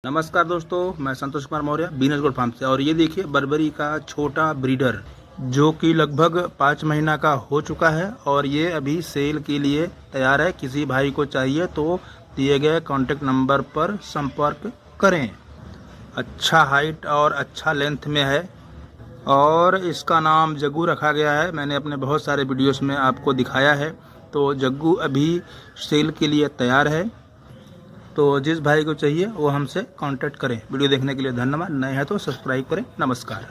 नमस्कार दोस्तों, मैं Santosh Kumar Maurya Venus Gold Farm से। और ये देखिए बर्बरी का छोटा ब्रीडर जो कि लगभग 5 महीना का हो चुका है और ये अभी सेल के लिए तैयार है। किसी भाई को चाहिए तो दिए गए कॉन्टेक्ट नंबर पर संपर्क करें। अच्छा हाइट और अच्छा लेंथ में है और इसका नाम जग्गू रखा गया है। मैंने अपने बहुत सारे वीडियोस में आपको दिखाया है। तो जग्गू अभी सेल के लिए तैयार है। तो जिस भाई को चाहिए वो हमसे कांटेक्ट करें। वीडियो देखने के लिए धन्यवाद। नए हैं तो सब्सक्राइब करें। नमस्कार।